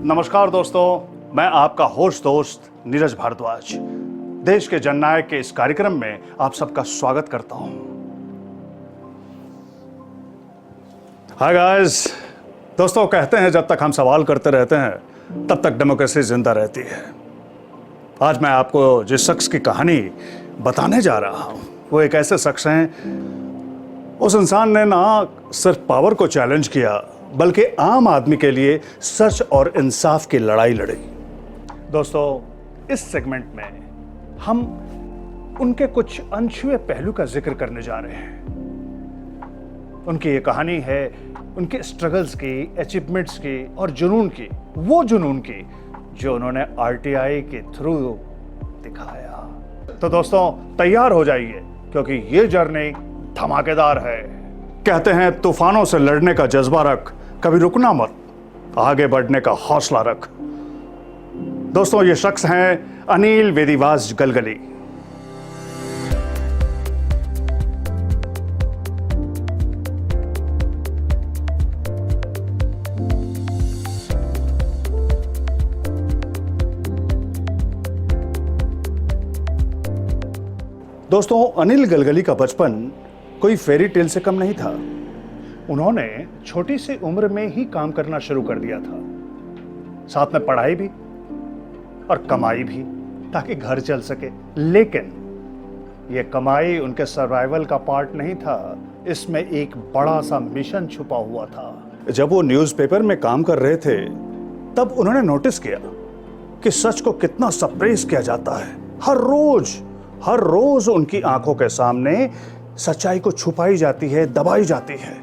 नमस्कार दोस्तों, मैं आपका होस्ट दोस्त नीरज भारद्वाज देश के जननायक के इस कार्यक्रम में आप सबका स्वागत करता हूं। हाय गाइस, दोस्तों कहते हैं जब तक हम सवाल करते रहते हैं तब तक डेमोक्रेसी जिंदा रहती है। आज मैं आपको जिस शख्स की कहानी बताने जा रहा हूं वो एक ऐसे शख्स हैं, उस इंसान ने ना सिर्फ पावर को चैलेंज किया बल्कि आम आदमी के लिए सच और इंसाफ की लड़ाई लड़ी। दोस्तों, इस सेगमेंट में हम उनके कुछ अनछुए पहलू का जिक्र करने जा रहे हैं। उनकी ये कहानी है उनके स्ट्रगल्स की, अचीवमेंट्स की और जुनून की, वो जुनून की जो उन्होंने आरटीआई के थ्रू दिखाया। तो दोस्तों तैयार हो जाइए क्योंकि ये जर्नी धमाकेदार है। कहते हैं तूफानों से लड़ने का जज्बा रख, कभी रुकना मत, आगे बढ़ने का हौसला रख। दोस्तों ये शख्स हैं अनिल वेदीवास गलगली। दोस्तों अनिल गलगली का बचपन कोई फेरी टेल से कम नहीं था। उन्होंने छोटी सी उम्र में ही काम करना शुरू कर दिया था, साथ में पढ़ाई भी और कमाई भी ताकि घर चल सके। लेकिन यह कमाई उनके सर्वाइवल का पार्ट नहीं था, इसमें एक बड़ा सा मिशन छुपा हुआ था। जब वो न्यूज़पेपर में काम कर रहे थे तब उन्होंने नोटिस किया कि सच को कितना सप्रेस किया जाता है। हर रोज उनकी आंखों के सामने सच्चाई को छुपाई जाती है, दबाई जाती है,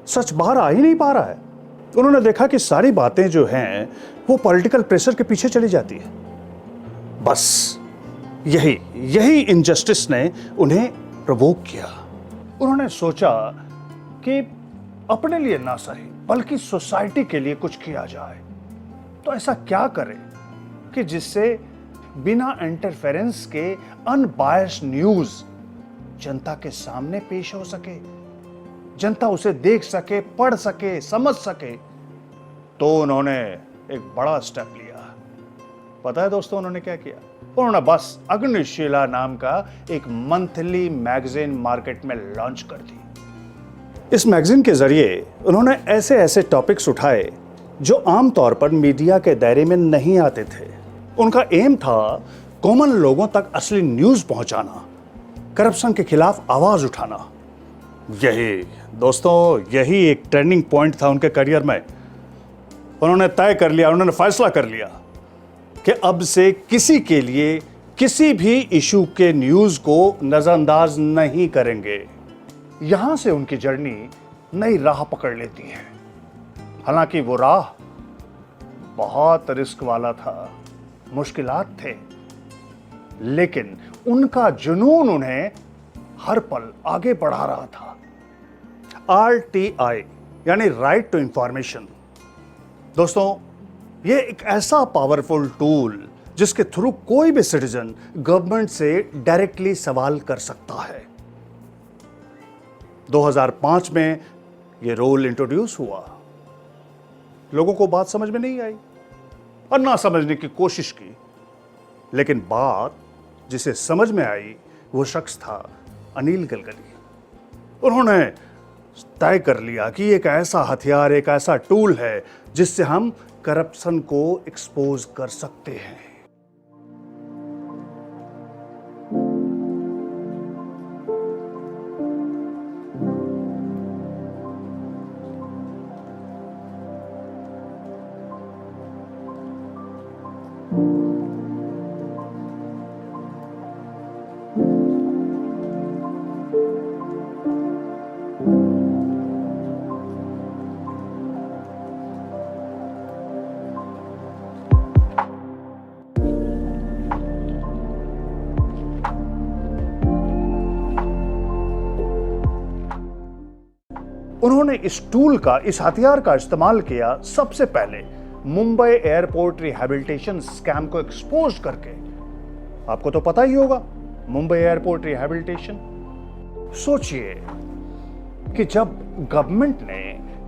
सच बाहर आ ही नहीं पा रहा है। उन्होंने देखा कि सारी बातें जो हैं वो पॉलिटिकल प्रेशर के पीछे चली जाती है। बस यही इनजस्टिस ने उन्हें प्रोवोक किया। उन्होंने सोचा कि अपने लिए ना सही बल्कि सोसाइटी के लिए कुछ किया जाए। तो ऐसा क्या करें कि जिससे बिना इंटरफेरेंस के अनबायस्ड न्यूज जनता के सामने पेश हो सके, जनता उसे देख सके, पढ़ सके, समझ सके। तो उन्होंने एक बड़ा स्टेप लिया। पता है दोस्तों उन्होंने क्या किया? उन्होंने बस अग्निशिला नाम का एक मंथली मैगजीन मार्केट में लॉन्च कर दी। इस मैगजीन के जरिए उन्होंने ऐसे ऐसे टॉपिक्स उठाए जो आमतौर पर मीडिया के दायरे में नहीं आते थे। उनका एम था कॉमन लोगों तक असली न्यूज पहुंचाना, करप्शन के खिलाफ आवाज उठाना। यही एक टर्निंग पॉइंट था उनके करियर में। उन्होंने तय कर लिया, उन्होंने फैसला कर लिया कि अब से किसी के लिए किसी भी इशू के न्यूज को नजरअंदाज नहीं करेंगे। यहां से उनकी जर्नी नई राह पकड़ लेती है। हालांकि वो राह बहुत रिस्क वाला था, मुश्किलात थे, लेकिन उनका जुनून उन्हें हर पल आगे बढ़ा रहा था। आरटीआई यानी राइट टू इंफॉर्मेशन। दोस्तों ये एक ऐसा पावरफुल टूल जिसके थ्रू कोई भी सिटीजन गवर्नमेंट से डायरेक्टली सवाल कर सकता है। 2005 में यह रोल इंट्रोड्यूस हुआ। लोगों को बात समझ में नहीं आई और ना समझने की कोशिश की, लेकिन बात जिसे समझ में आई वो शख्स था अनिल गलगली। उन्होंने तय कर लिया कि एक ऐसा हथियार, एक ऐसा टूल है जिससे हम करप्शन को एक्सपोज कर सकते हैं। उन्होंने इस टूल का, इस हथियार का इस्तेमाल किया सबसे पहले मुंबई एयरपोर्ट रिहैबिलिटेशन स्कैम को एक्सपोज करके। आपको तो पता ही होगा मुंबई एयरपोर्ट रिहैबिलिटेशन। सोचिए कि जब गवर्नमेंट ने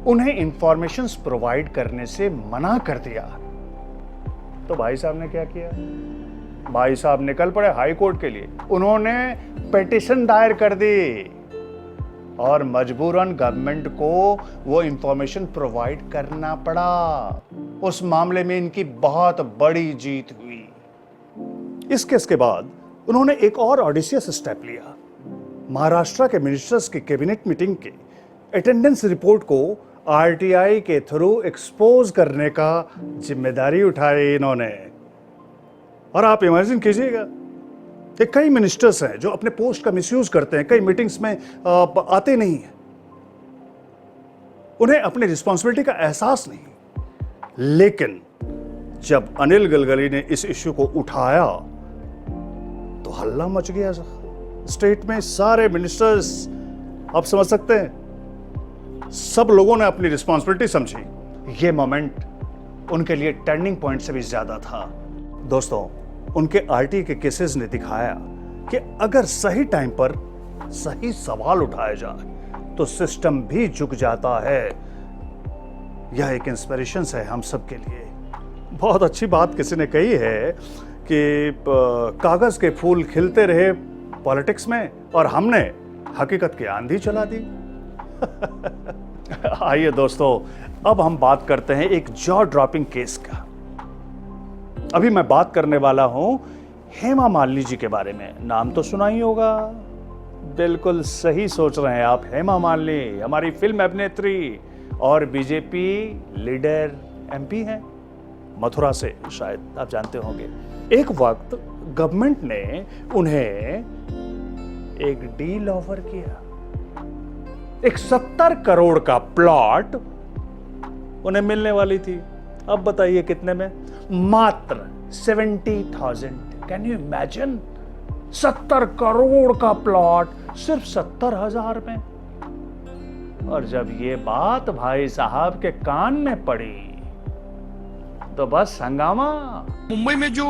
उन्हें इंफॉर्मेशंस प्रोवाइड करने से मना कर दिया। तो भाई साहब ने क्या किया? भाई साहब निकल पड़े हाई कोर्ट के लिए। उन्होंने पिटीशन दायर कर दी और मजबूरन गवर्नमेंट को वो इंफॉर्मेशन प्रोवाइड करना पड़ा। उस मामले में इनकी बहुत बड़ी जीत हुई। इस केस के बाद उन्होंने एक और ऑडिशियस स्टेप लिया। महाराष्ट्र के मिनिस्टर्स की कैबिनेट मीटिंग के अटेंडेंस रिपोर्ट को आरटीआई के थ्रू एक्सपोज करने का जिम्मेदारी उठाई इन्होंने। और आप इमेजिन कीजिएगा कि कई मिनिस्टर्स हैं जो अपने पोस्ट का मिसयूज करते हैं, कई मीटिंग्स में आते नहीं हैं, उन्हें अपनी रिस्पॉन्सिबिलिटी का एहसास नहीं। लेकिन जब अनिल गलगली ने इस इश्यू को उठाया तो हल्ला मच गया स्टेट में। सारे मिनिस्टर्स, आप समझ सकते हैं, सब लोगों ने अपनी रिस्पॉन्सिबिलिटी समझी। ये मोमेंट उनके लिए टर्निंग पॉइंट से भी ज्यादा था। दोस्तों, उनके आरटी के केसेस ने दिखाया कि अगर सही टाइम पर सही सवाल उठाया जाए तो सिस्टम भी झुक जाता है। यह एक इंस्पिरेशन है हम सब के लिए। बहुत अच्छी बात किसी ने कही है कि कागज के फूल खिलते रहे पॉलिटिक्स में और हमने हकीकत की आंधी चला दी। आइए दोस्तों, अब हम बात करते हैं एक जॉ ड्रॉपिंग केस का। अभी मैं बात करने वाला हूं हेमा मालिनी जी के बारे में। नाम तो सुना ही होगा। बिल्कुल सही सोच रहे हैं आप। हेमा मालिनी हमारी फिल्म अभिनेत्री और बीजेपी लीडर एमपी हैं, मथुरा से, शायद आप जानते होंगे। एक वक्त गवर्नमेंट ने उन्हें एक डील ऑफर किया। एक 70 करोड़ का प्लॉट उन्हें मिलने वाली थी। अब बताइए कितने में? मात्र 70,000। Can you imagine? 70 करोड़ का प्लॉट सिर्फ 70,000 में। और जब ये बात भाई साहब के कान में पड़ी तो बस हंगामा। मुंबई में जो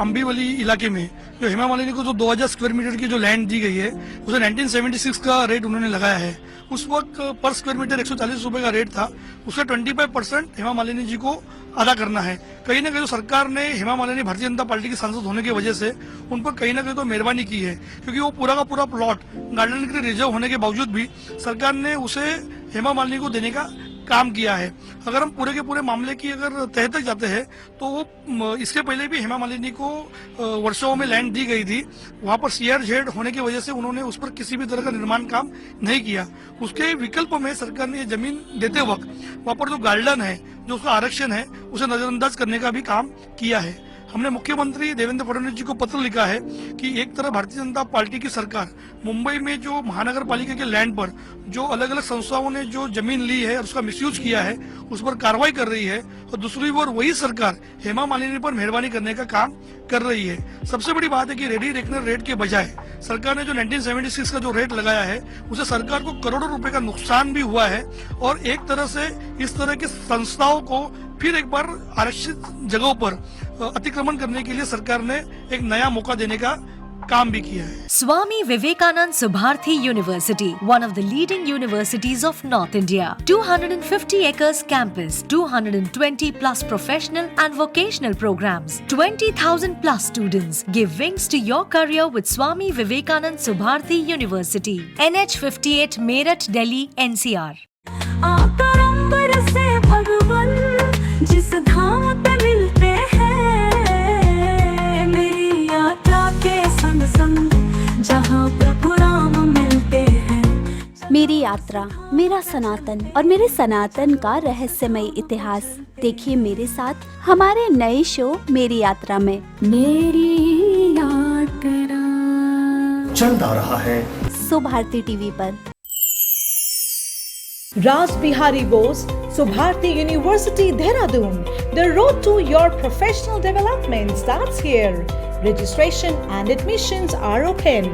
अंबीवली इलाके में जो हेमा मालिनी को जो 2000 स्क्वायर मीटर की जो लैंड दी गई है, उसे 1976 का रेट उन्होंने लगाया है। उस वक्त पर स्क्वायर मीटर 140 रुपए का रेट था। उसका 25% हेमा मालिनी जी को अदा करना है। कहीं ना कहीं तो सरकार ने हेमा मालिनी भारतीय जनता पार्टी की सांसद होने की वजह से उन पर कहीं ना कहीं तो मेहरबानी की है, क्योंकि वो पूरा का पूरा प्लॉट गार्डन के लिए रिजर्व होने के बावजूद भी सरकार ने उसे हेमा मालिनी को देने का काम किया है। अगर हम पूरे के पूरे मामले की अगर तह तक जाते हैं तो वो इसके पहले भी हेमा मालिनी को वर्षों में लैंड दी गई थी। वहां पर सीआरजेड होने की वजह से उन्होंने उस पर किसी भी तरह का निर्माण काम नहीं किया। उसके विकल्प में सरकार ने जमीन देते वक्त वहां पर जो गार्डन है, जो उसका आरक्षण है, उसे नजरअंदाज करने का भी काम किया है। हमने मुख्यमंत्री देवेंद्र फडणवीस जी को पत्र लिखा है कि एक तरफ भारतीय जनता पार्टी की सरकार मुंबई में जो महानगर पालिका के लैंड पर जो अलग अलग संस्थाओं ने जो जमीन ली है और उसका मिसयूज किया है, उस पर कार्रवाई कर रही है, और दूसरी ओर वही सरकार हेमा मालिनी पर मेहरबानी करने का काम कर रही है। सबसे बड़ी बात है कि रेडी रेकनर रेट के बजाय सरकार ने जो 1976 का जो रेट लगाया है, उसे सरकार को करोड़ों रुपए का नुकसान भी हुआ है। और एक तरह से इस तरह की संस्थाओं को फिर एक बार आरक्षित जगहों पर अतिक्रमण करने के लिए सरकार ने एक नया मौका देने का काम भी किया है। Swami Vivekanand Subharthi University, one of the leading universities of North India. 250 acres campus, 220 plus professional and vocational programs, 20,000 plus students. Give wings to your career with Swami Vivekanand Subharthi University. NH 58 Meerut, Delhi, NCR. जिस धाम पे मिलते हैं, मेरी यात्रा के संग संग जहाँ प्रभु राम मिलते हैं। मेरी यात्रा, मेरा सनातन और मेरे सनातन का रहस्यमय इतिहास देखिए मेरे साथ हमारे नए शो मेरी यात्रा में। मेरी यात्रा चलता रहा है सुभारती टीवी पर। Raj Bihari Bose, Subharti University, Dehradun. The road to your professional development starts here. Registration and admissions are open.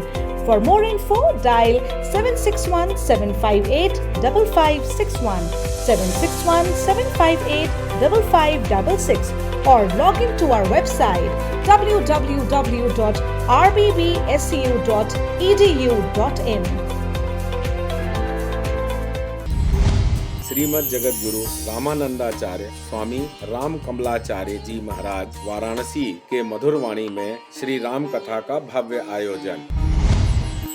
For more info, dial 761-758-5561, 761-758-5566, or log into our website www.rbbsu.edu.in. Shrimad Jagat Guru Ramanandacharya स्वामी राम कमलाचार्य जी महाराज वाराणसी के मधुर वाणी में श्री राम कथा का भव्य आयोजन।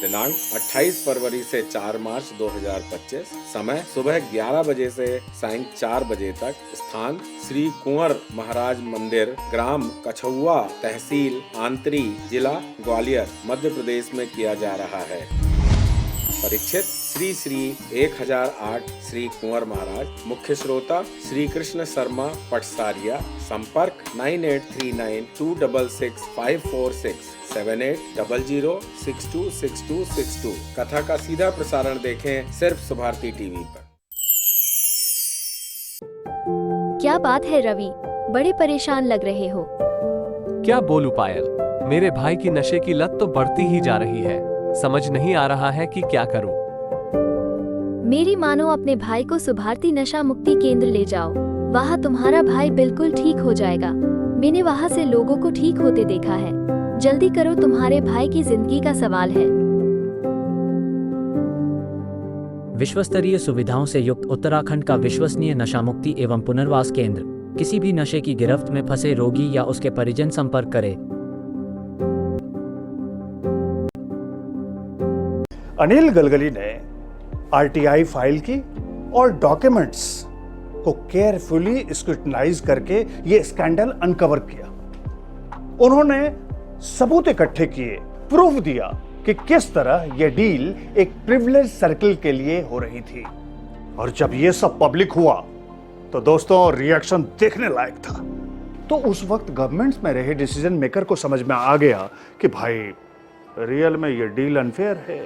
दिनांक 28 फरवरी से 4 मार्च 2025, समय सुबह 11 बजे से सायं 4 बजे तक, स्थान श्री कुंवर महाराज मंदिर, ग्राम कछुआ, तहसील आंतरी, जिला ग्वालियर, मध्य प्रदेश में किया जा रहा है। परीक्षित श्री श्री 1008 श्री कुंवर महाराज, मुख्य श्रोता श्री कृष्ण शर्मा पटसारिया, संपर्क 9839266546 7800626262। कथा का सीधा प्रसारण देखें सिर्फ सुभारती टीवी पर। क्या बात है रवि, बड़े परेशान लग रहे हो। क्या बोलूं पायल, मेरे भाई की नशे की लत तो बढ़ती ही जा रही है। समझ नहीं आ रहा है कि क्या करूं। मेरी मानो अपने भाई को सुभारती नशा मुक्ति केंद्र ले जाओ, वहाँ तुम्हारा भाई बिल्कुल ठीक हो जाएगा। मैंने वहाँ से लोगों को ठीक होते देखा है। जल्दी करो, तुम्हारे भाई की जिंदगी का सवाल है। विश्वस्तरीय सुविधाओं से युक्त उत्तराखंड का विश्वसनीय नशा मुक्ति एवं पुनर्वास केंद्र। किसी भी नशे की गिरफ्त में फंसे रोगी या उसके परिजन संपर्क करें। अनिल गलगली ने आरटीआई फाइल की और डॉक्यूमेंट्स को केयरफुली स्क्रूटनाइज करके ये स्कैंडल अनकवर किया। उन्होंने सबूत इकट्ठे किए, प्रूफ दिया कि किस तरह यह डील एक प्रिविलेज सर्कल के लिए हो रही थी। और जब यह सब पब्लिक हुआ तो दोस्तों रिएक्शन देखने लायक था। तो उस वक्त गवर्नमेंट्स में रहे डिसीजन मेकर को समझ में आ गया कि भाई रियल में यह डील अनफेयर है।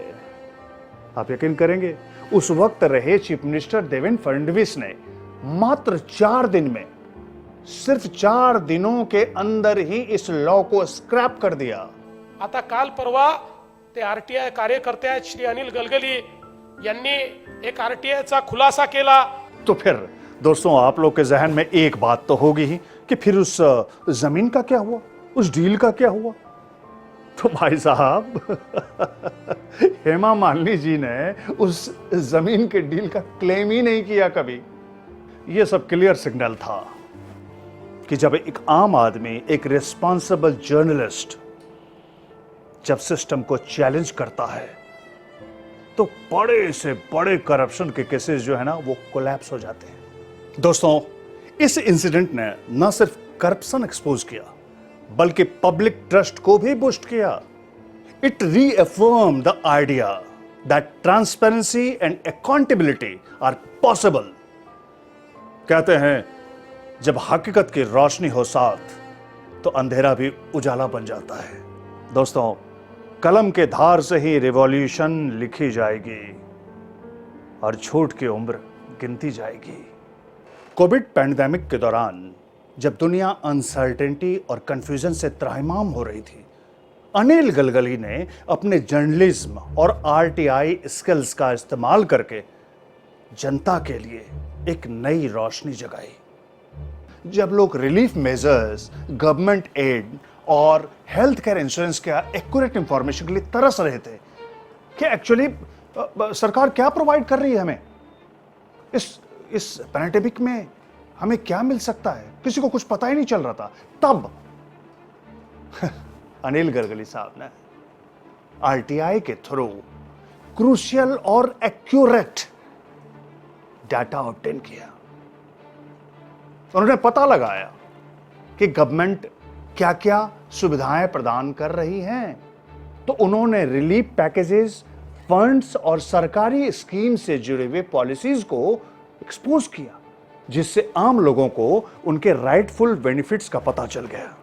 आप यकीन करेंगे, उस वक्त रहे चीफ मिनिस्टर देवेंद्र फडणवीस ने मात्र 4 दिन में, सिर्फ 4 दिनों के अंदर ही इस लॉ को स्क्रैप कर दिया। आता काल परवा ते आरटीआय कार्यकर्ते आहेत श्री अनिल गलगली यांनी एक आरटीआयचा खुलासा केला। तो फिर दोस्तों आप लोग के जहन में एक बात तो होगी ही कि फिर उस जमीन का क्या हुआ, उस डील का क्या हुआ। तो भाई साहब हेमा मालिनी जी ने उस जमीन के डील का क्लेम ही नहीं किया कभी। यह सब क्लियर सिग्नल था कि जब एक आम आदमी, एक रिस्पॉन्सिबल जर्नलिस्ट जब सिस्टम को चैलेंज करता है तो बड़े से बड़े करप्शन के केसेस जो है ना वो कोलैप्स हो जाते हैं। दोस्तों इस इंसिडेंट ने न सिर्फ करप्शन एक्सपोज किया बल्कि पब्लिक ट्रस्ट को भी बूस्ट किया। It reaffirm the idea that transparency and accountability are possible. कहते हैं जब हकीकत की रोशनी हो साथ तो अंधेरा भी उजाला बन जाता है। दोस्तों कलम के धार से ही रिवॉल्यूशन लिखी जाएगी और झूठ की उम्र गिनती जाएगी। कोविड पैंडेमिक के दौरान जब दुनिया अनसर्टेनिटी और कंफ्यूजन से त्राहिमाम हो रही थी, अनिल गलगली ने अपने जर्नलिज्म और आरटीआई स्किल्स का इस्तेमाल करके जनता के लिए एक नई रोशनी जगाई। जब लोग रिलीफ मेजर्स, गवर्नमेंट एड और हेल्थ केयर इंश्योरेंस का एक्यूरेट इंफॉर्मेशन के लिए तरस रहे थे कि एक्चुअली सरकार क्या प्रोवाइड कर रही है हमें, इस पैंडेमिक में हमें क्या मिल सकता है, किसी को कुछ पता ही नहीं चल रहा था, तब अनिल गलगली साहब ने आरटीआई के थ्रू क्रूशियल और एक्यूरेट डाटा ऑब्टेन किया। उन्होंने पता लगाया कि गवर्नमेंट क्या क्या सुविधाएं प्रदान कर रही हैं। तो उन्होंने रिलीफ पैकेजेस, फंड्स और सरकारी स्कीम से जुड़े हुए पॉलिसीज को एक्सपोज किया, जिससे आम लोगों को उनके राइटफुल बेनिफिट्स का पता चल गया।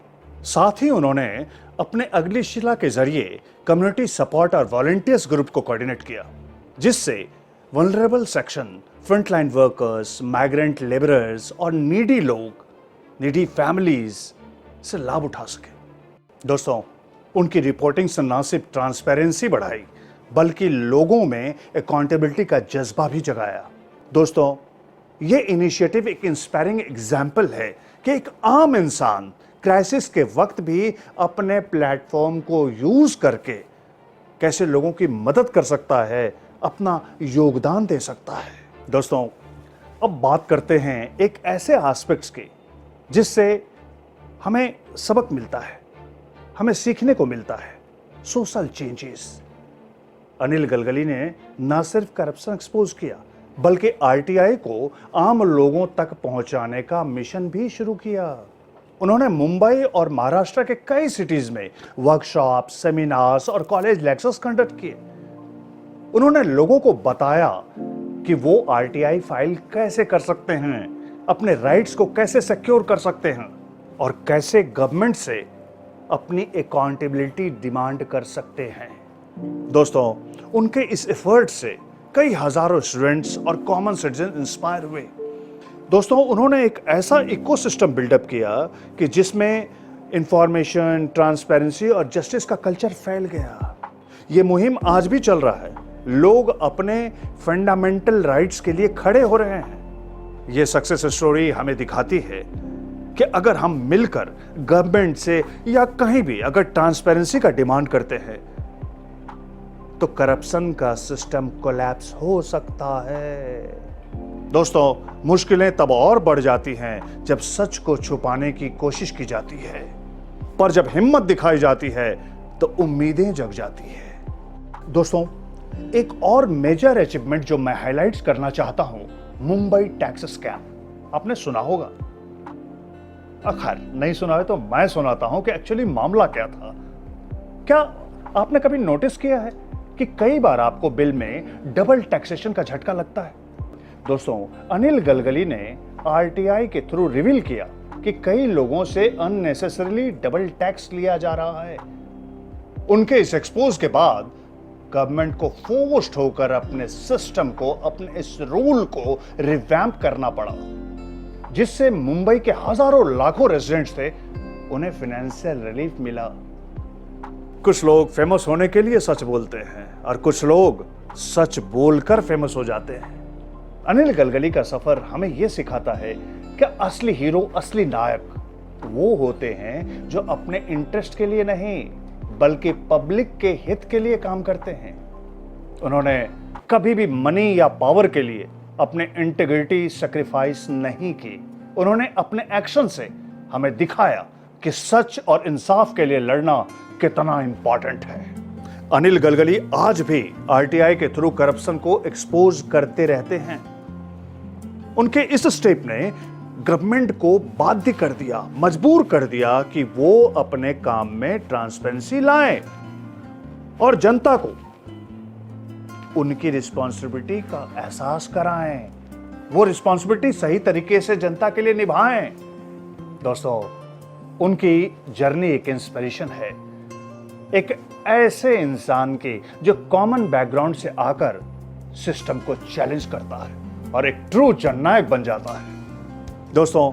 साथ ही उन्होंने अपने अगली शिला के जरिए कम्युनिटी सपोर्ट और वॉलंटियर्स ग्रुप को कोऑर्डिनेट किया, जिससे vulnerable section, frontline workers, migrant labourers और नीडी लोग, नीडी फैमिलीज से लाभ उठा सके। दोस्तों उनकी रिपोर्टिंग से न सिर्फ ट्रांसपेरेंसी बढ़ाई बल्कि लोगों में अकाउंटेबिलिटी का जज्बा भी जगाया। दोस्तों ये इनिशिएटिव एक इंस्पायरिंग एग्जाम्पल है कि एक आम इंसान क्राइसिस के वक्त भी अपने प्लेटफॉर्म को यूज करके कैसे लोगों की मदद कर सकता है, अपना योगदान दे सकता है। दोस्तों अब बात करते हैं एक ऐसे एस्पेक्ट्स की जिससे हमें सबक मिलता है, हमें सीखने को मिलता है, सोशल चेंजेस। अनिल गलगली ने न सिर्फ करप्शन एक्सपोज किया बल्कि आरटीआई को आम लोगों तक पहुंचाने का मिशन भी शुरू किया। उन्होंने मुंबई और महाराष्ट्र के कई सिटीज में वर्कशॉप, सेमिनार्स और कॉलेज लेक्चर्स कंडक्ट किए। उन्होंने लोगों को बताया कि वो आरटीआई फाइल कैसे कर सकते हैं, अपने राइट्स को कैसे सिक्योर कर सकते हैं और कैसे गवर्नमेंट से अपनी अकाउंटेबिलिटी डिमांड कर सकते हैं। दोस्तों, उनके इस एफर्ट से कई हजारों स्टूडेंट्स और कॉमन सिटीजन इंस्पायर हुए। दोस्तों, उन्होंने एक ऐसा इकोसिस्टम बिल्डअप किया कि जिसमें इंफॉर्मेशन, ट्रांसपेरेंसी और जस्टिस का कल्चर फैल गया। ये मुहिम आज भी चल रहा है। लोग अपने फंडामेंटल राइट्स के लिए खड़े हो रहे हैं। ये सक्सेस स्टोरी हमें दिखाती है कि अगर हम मिलकर गवर्नमेंट से या कहीं भी अगर ट्रांसपेरेंसी का डिमांड करते हैं तो करप्शन का सिस्टम कोलैप्स हो सकता है। दोस्तों, मुश्किलें तब और बढ़ जाती हैं जब सच को छुपाने की कोशिश की जाती है, पर जब हिम्मत दिखाई जाती है तो उम्मीदें जग जाती है। दोस्तों, एक और मेजर अचीवमेंट जो मैं हाईलाइट्स करना चाहता हूं, मुंबई टैक्स स्कैम। आपने सुना होगा, खैर नहीं सुना है तो मैं सुनाता हूं कि एक्चुअली मामला क्या था। क्या आपने कभी नोटिस किया है कि कई बार आपको बिल में डबल टैक्सेशन का झटका लगता है? दोस्तों, अनिल गलगली ने आरटीआई के थ्रू रिवील किया कि कई लोगों से अननेसेसरीली डबल टैक्स लिया जा रहा है। उनके इस एक्सपोज के बाद गवर्नमेंट को फोर्स्ड होकर अपने सिस्टम को, अपने इस रूल को रिवैम्प करना पड़ा, जिससे मुंबई के हजारों लाखों रेजिडेंट्स थे, उन्हें फाइनेंशियल रिलीफ मिला। कुछ लोग फेमस होने के लिए सच बोलते हैं और कुछ लोग सच बोलकर फेमस हो जाते हैं। अनिल गलगली का सफर हमें यह सिखाता है कि असली हीरो, असली नायक वो होते हैं जो अपने इंटरेस्ट के लिए नहीं बल्कि पब्लिक के हित के लिए काम करते हैं। उन्होंने कभी भी मनी या पावर के लिए अपने इंटीग्रिटी सैक्रिफाइस नहीं की। उन्होंने अपने एक्शन से हमें दिखाया कि सच और इंसाफ के लिए लड़ना कितना इंपॉर्टेंट है। अनिल गलगली आज भी आरटीआई के थ्रू करप्शन को एक्सपोज करते रहते हैं। उनके इस स्टेप ने गवर्नमेंट को बाध्य कर दिया, मजबूर कर दिया कि वो अपने काम में ट्रांसपेरेंसी लाएं और जनता को उनकी रिस्पॉन्सिबिलिटी का एहसास कराएं, वो रिस्पॉन्सिबिलिटी सही तरीके से जनता के लिए निभाएं। दोस्तों, उनकी जर्नी एक इंस्पिरेशन है, एक ऐसे इंसान की जो कॉमन बैकग्राउंड से आकर सिस्टम को चैलेंज करता है और एक ट्रू जननायक बन जाता है। दोस्तों,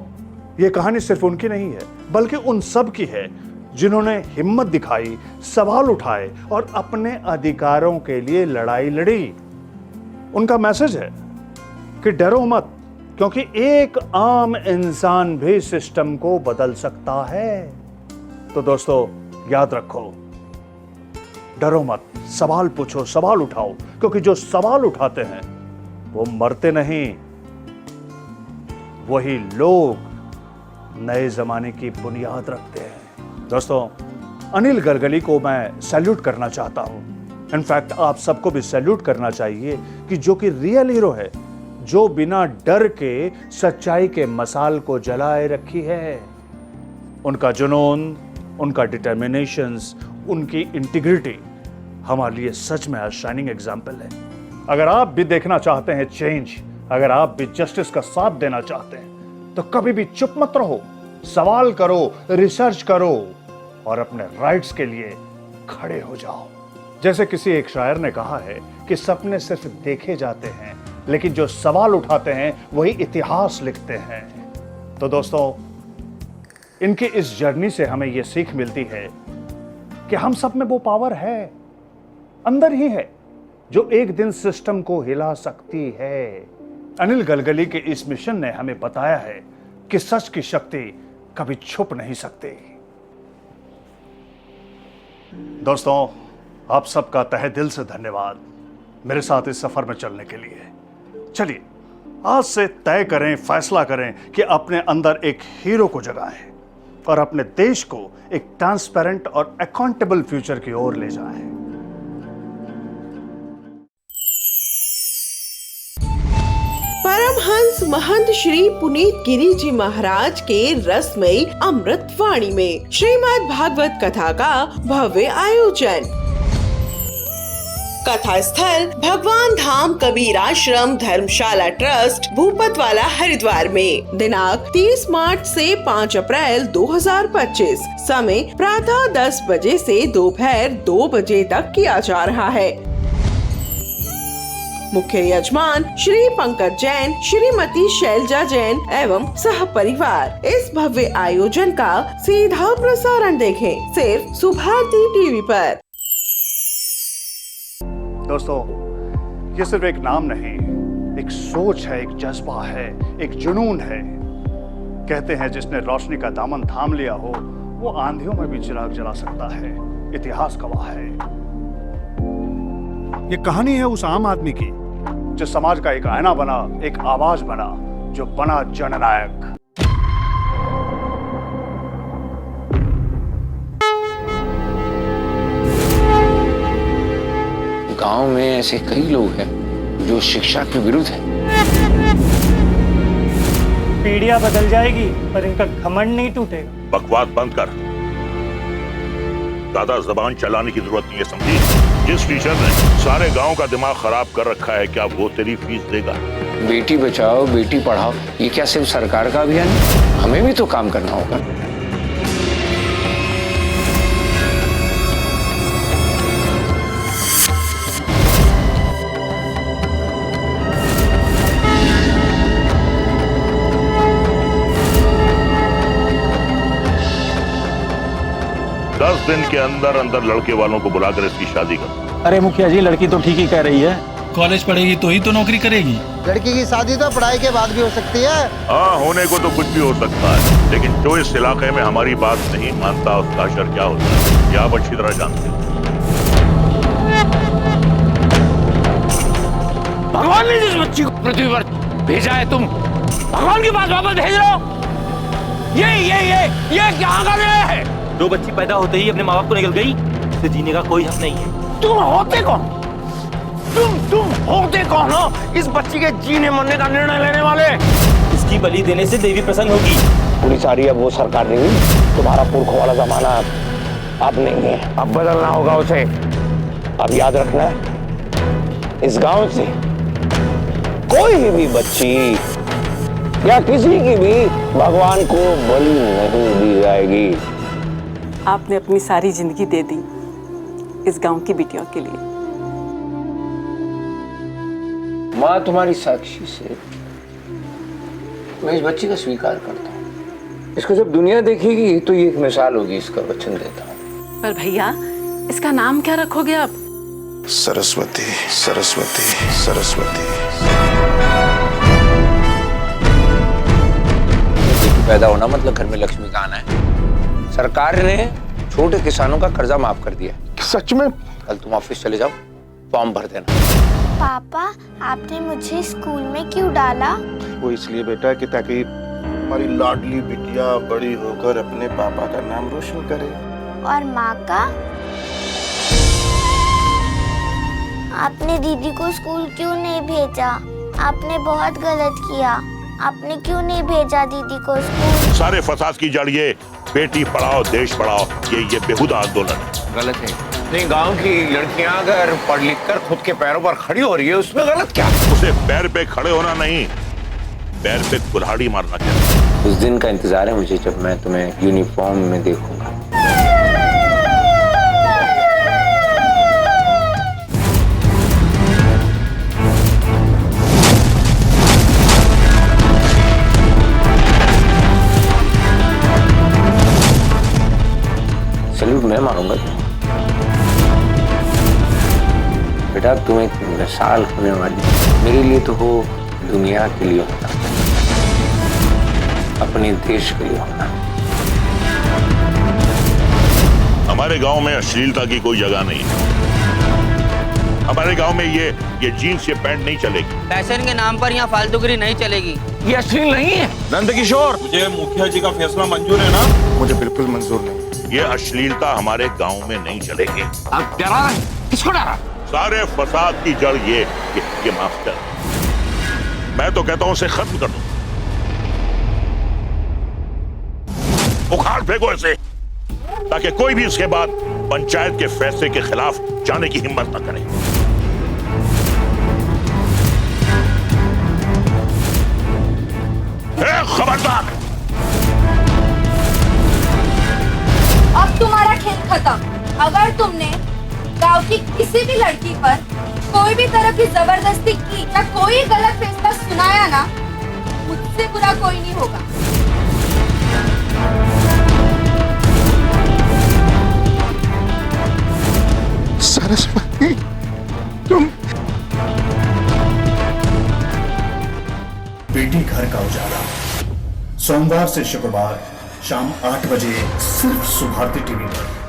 ये कहानी सिर्फ उनकी नहीं है बल्कि उन सब की है जिन्होंने हिम्मत दिखाई, सवाल उठाए और अपने अधिकारों के लिए लड़ाई लड़ी। उनका मैसेज है कि डरो मत, क्योंकि एक आम इंसान भी सिस्टम को बदल सकता है। तो दोस्तों, याद रखो, डरो मत, सवाल पूछो, सवाल उठाओ, क्योंकि जो सवाल उठाते हैं वो मरते नहीं। वही लोग नए जमाने की बुनियाद रखते हैं। दोस्तों, अनिल गलगली को मैं सैल्यूट करना चाहता हूं। इनफैक्ट आप सबको भी सैल्यूट करना चाहिए कि जो कि रियल हीरो है, जो बिना डर के सच्चाई के मसाल को जलाए रखी है। उनका जुनून, उनका डिटर्मिनेशंस, उनकी इंटीग्रिटी हमारे लिए सच में शाइनिंग एग्जाम्पल है। अगर आप भी देखना चाहते हैं चेंज, अगर आप भी जस्टिस का साथ देना चाहते हैं, तो कभी भी चुप मत रहो, सवाल करो, रिसर्च करो और अपने राइट्स के लिए खड़े हो जाओ। जैसे किसी एक शायर ने कहा है कि सपने सिर्फ देखे जाते हैं, लेकिन जो सवाल उठाते हैं वही इतिहास लिखते हैं। तो दोस्तों, इनकी इस जर्नी से हमें यह सीख मिलती है कि हम सब में वो पावर है, अंदर ही है, जो एक दिन सिस्टम को हिला सकती है। अनिल गलगली के इस मिशन ने हमें बताया है कि सच की शक्ति कभी छुप नहीं सकती। दोस्तों, आप सबका तहे दिल से धन्यवाद मेरे साथ इस सफर में चलने के लिए। चलिए आज से तय करें, फैसला करें कि अपने अंदर एक हीरो को जगाएं और अपने देश को एक ट्रांसपेरेंट और अकाउंटेबल फ्यूचर की ओर ले जाएं। परमहंस महंत श्री पुनीत गिरी जी महाराज के रसमयी अमृत वाणी में श्रीमद् भागवत कथा का भव्य आयोजन। कथा स्थल भगवान धाम कबीर आश्रम धर्मशाला ट्रस्ट भूपतवाला हरिद्वार में दिनांक 30 मार्च से 5 अप्रैल 2025। समय प्रातः 10 बजे से दोपहर 2 बजे तक किया जा रहा है। मुख्य यजमान श्री पंकज जैन, श्रीमती शैलजा जैन एवं सह परिवार। इस भव्य आयोजन का सीधा प्रसारण देखें सिर्फ सुभारती टीवी पर। दोस्तों, ये सिर्फ एक नाम नहीं, एक सोच है, एक जज्बा है, एक जुनून है। कहते हैं जिसने रोशनी का दामन थाम लिया हो वो आंधियों में भी चिराग जला सकता है। इतिहास गवाह है। ये कहानी है उस आम आदमी की जो समाज का एक आईना बना, एक आवाज बना, जो बना जननायक। गांव में ऐसे कई लोग हैं जो शिक्षा के विरुद्ध हैं। पीढ़ियां बदल जाएगी पर इनका घमंड नहीं टूटेगा। बकवास बंद कर, ज्यादा जबान चलाने की जरूरत नहीं है, समझी? जिस टीचर ने सारे गांव का दिमाग खराब कर रखा है, क्या वो तेरी फीस देगा? बेटी बचाओ बेटी पढ़ाओ, ये क्या सिर्फ सरकार का अभियान है? हमें भी तो काम करना होगा। 10 दिन के अंदर अंदर लड़के वालों को बुलाकर इसकी शादी कर। अरे मुखिया जी, लड़की तो ठीक ही कह रही है। कॉलेज पढ़ेगी तो ही तो नौकरी करेगी। लड़की की शादी तो पढ़ाई के बाद भी हो सकती है। हाँ, होने को तो कुछ भी हो सकता है, लेकिन जो इस इलाके में हमारी बात नहीं मानता उसका असर क्या होता है, ये आप अच्छी तरह जानते हैं। भगवान ने जिस बच्ची को पृथ्वी पर भेजा है, तुम भगवान के पास वापस भेज रहे हो? ये क्या कर रहे हैं? जो बच्ची पैदा होते ही अपने माँ बाप को निकल गई, उसे जीने का कोई हक नहीं है। तुम होते कौन? तुम होते कौन हो इस बच्ची के जीने मरने का निर्णय लेने वाले? इसकी बलि देने से देवी प्रसन्न होगी। पुलिस आ रही है, वो सरकार नहीं, तुम्हारा पुरखों वाला जमाना अब नहीं है, अब बदलना होगा उसे। अब याद रखना, इस गांव से कोई भी बच्ची या किसी की भी भगवान को बलि नहीं दी जाएगी। आपने अपनी सारी जिंदगी दे दी इस गांव की बिटियों के लिए। माँ तुम्हारी साक्षी से मैं इस बच्ची का स्वीकार करता हूँ। इसको जब दुनिया देखेगी तो ये एक मिसाल होगी, इसका वचन देता हूँ। पर भैया, इसका नाम क्या रखोगे आप? सरस्वती, सरस्वती, सरस्वती। बेटी पैदा होना मतलब घर में लक्ष्मी का आना है। सरकार ने छोटे किसानों का कर्जा माफ कर दिया। सच में? कल तुम ऑफिस चले जाओ, फॉर्म भर देना। पापा, आपने मुझे स्कूल में क्यों डाला? वो इसलिए बेटा कि ताकि हमारी लाडली बिटिया बड़ी होकर अपने पापा का नाम रोशन करे। और माँ का? आपने दीदी को स्कूल क्यों नहीं भेजा? आपने बहुत गलत किया। आपने क्यों नहीं भेजा दीदी को स्कूल? सारे फसाद की जड़ ये बेटी पढ़ाओ देश पढ़ाओ, ये बेहुदा आंदोलन गलत है। नहीं, गांव की लड़कियां अगर पढ़ लिख कर खुद के पैरों पर खड़ी हो रही है, उसमें गलत क्या? उसे पैर पे खड़े होना नहीं, पैर पे कुल्हाड़ी मारना चाहिए। उस दिन का इंतजार है मुझे जब मैं तुम्हें यूनिफॉर्म में देखूंगा। सैल्यूट मैं मारूंगा बेटा, तुम एक मिसाल होने वाली, मेरे लिए तो हो, दुनिया के लिए होना, अपने देश के लिए होना। हमारे गांव में अश्लीलता की कोई जगह नहीं है। हमारे गांव में ये जीन्स ये पैंट नहीं चलेगी। फैशन के नाम पर यहाँ फालतूगिरी नहीं चलेगी। ये अश्लील नहीं है। नंद किशोर, मुझे मुखिया जी का फैसला मंजूर है ना? मुझे बिल्कुल मंजूर नहीं। ये अश्लीलता हमारे गांव में नहीं चलेगी। आप डरा रहे? किसको डरा? सारे फसाद की जड़ ये मास्टर, मैं तो कहता हूं उसे खत्म कर दो, उखाड़ फेंको इसे, ताकि कोई भी इसके बाद पंचायत के फैसले के खिलाफ जाने की हिम्मत न करे। खबरदार! अब तुम्हारा खेल खत्म। अगर तुमने गांव की किसी भी लड़की पर कोई भी तरह की जबरदस्ती की या कोई गलत फैसला सुनाया ना, मुझसे बुरा कोई नहीं होगा। सरस्वती, तुम बेटी घर का उजाला, सोमवार से शुक्रवार शाम 8 बजे सिर्फ सुभारती टीवी पर।